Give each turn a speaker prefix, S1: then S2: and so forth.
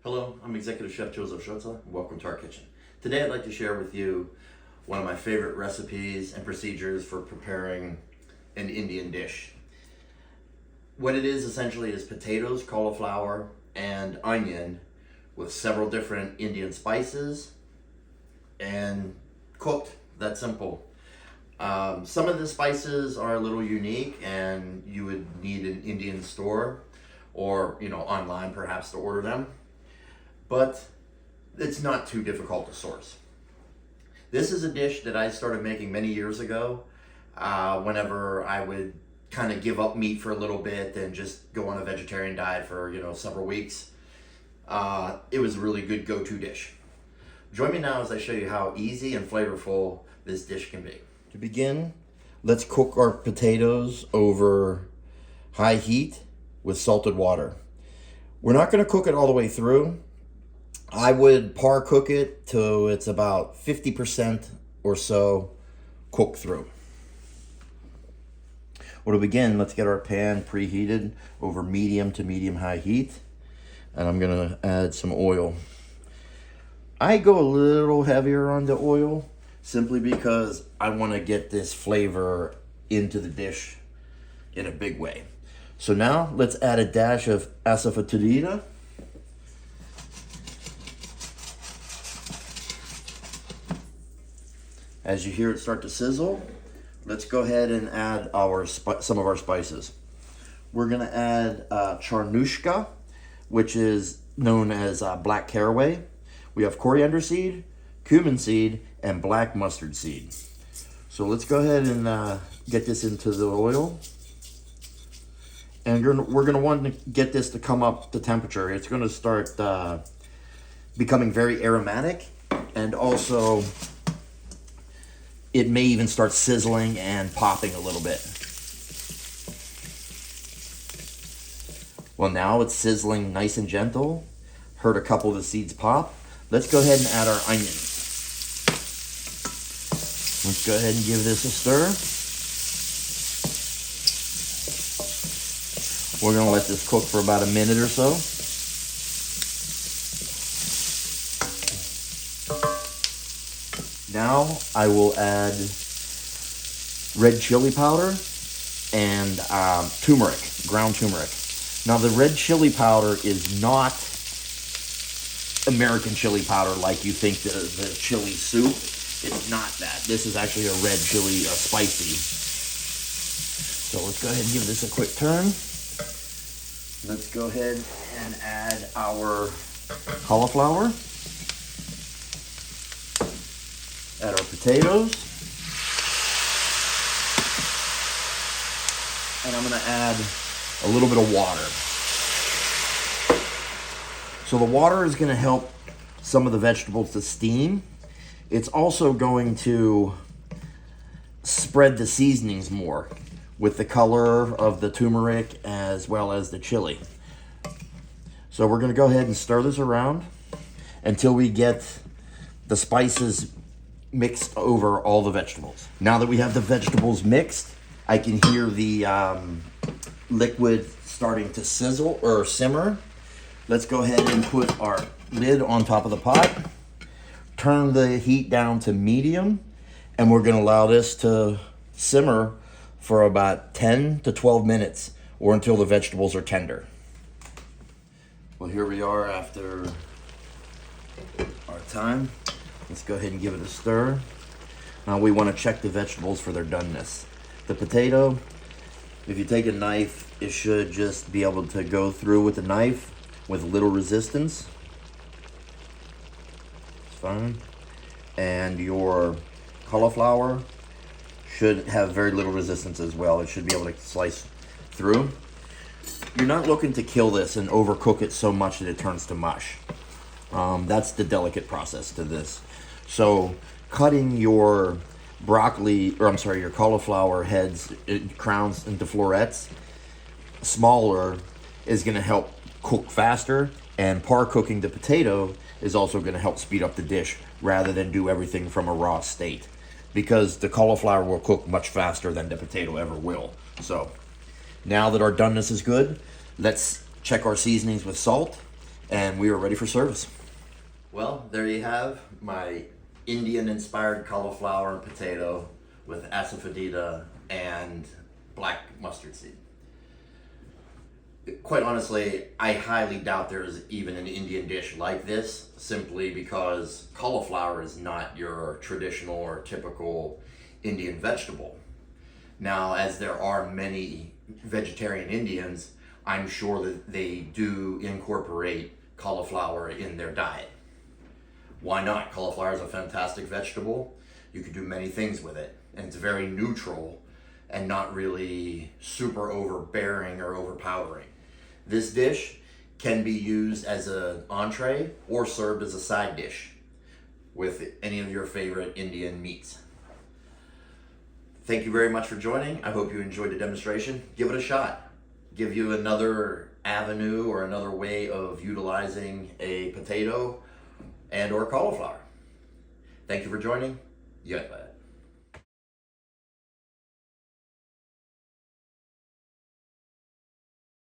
S1: Hello, I'm Executive Chef Joseph Schutza. Welcome to our kitchen. Today I'd like to share with you one of my favorite recipes and procedures for preparing an Indian dish. What it is essentially is potatoes, cauliflower, and onion with several different Indian spices and cooked. That simple. Some of the spices are a little unique and you would need an Indian store or online perhaps to order them. But it's not too difficult to source. This is a dish that I started making many years ago whenever I would kind of give up meat for a little bit and just go on a vegetarian diet for several weeks. It was a really good go-to dish. Join me now as I show you how easy and flavorful this dish can be. To begin, let's cook our potatoes over high heat with salted water. We're not going to cook it all the way through. I would par cook it till it's about 50% or so cooked through. Well, to begin, let's get our pan preheated over medium to medium-high heat. And I'm going to add some oil. I go a little heavier on the oil simply because I want to get this flavor into the dish in a big way. So now let's add a dash of Asafetida. As you hear it start to sizzle, let's go ahead and add some of our spices. We're gonna add Charnushka, which is known as black caraway. We have Coriander seed, Cumin seed, and black mustard seed. So let's go ahead and get this into the oil. And we're gonna want to get this to come up to temperature. It's gonna start becoming very aromatic, and also it may even start sizzling and popping a little bit. Well, now it's sizzling nice and gentle. Heard a couple of the seeds pop. Let's go ahead and add our onions. Let's go ahead and give this a stir. We're gonna let this cook for about a minute or so. Now I will add red chili powder and turmeric, ground turmeric. Now the red chili powder is not American chili powder like you think the chili soup. It's not that. This is actually a red chili, spicy. So let's go ahead and give this a quick turn. Let's go ahead and add our cauliflower. Add our potatoes. And I'm going to add a little bit of water. So the water is going to help some of the vegetables to steam. It's also going to spread the seasonings more with the color of the turmeric as well as the chili. So we're going to go ahead and stir this around until we get the spices mixed over all the vegetables. Now that we have the vegetables mixed, I can hear the liquid starting to sizzle or simmer. Let's go ahead and put our lid on top of the pot. Turn the heat down to medium, and we're going to allow this to simmer for about 10 to 12 minutes or until the vegetables are tender. Well, here we are after our time. Let's go ahead and give it a stir. Now we want to check the vegetables for their doneness. The potato, if you take a knife, it should just be able to go through with the knife with little resistance. It's fine. And your cauliflower should have very little resistance as well. It should be able to slice through. You're not looking to kill this and overcook it so much that it turns to mush. That's the delicate process to this. So cutting your your cauliflower heads, crowns into florets, smaller, is going to help cook faster, and par cooking the potato is also going to help speed up the dish rather than do everything from a raw state, because the cauliflower will cook much faster than the potato ever will. So now that our doneness is good, let's check our seasonings with salt and we are ready for service. Well, there you have my Indian-inspired cauliflower and potato with Asafetida and black mustard seed. Quite honestly, I highly doubt there's even an Indian dish like this, simply because cauliflower is not your traditional or typical Indian vegetable. Now, as there are many vegetarian Indians, I'm sure that they do incorporate cauliflower in their diet. Why not? Cauliflower is a fantastic vegetable. You can do many things with it, and it's very neutral and not really super overbearing or overpowering. This dish can be used as an entree or served as a side dish with any of your favorite Indian meats. Thank you very much for joining. I hope you enjoyed the demonstration. Give it a shot. Give you another avenue or another way of utilizing a potato and or cauliflower. Thank you for joining. You got that.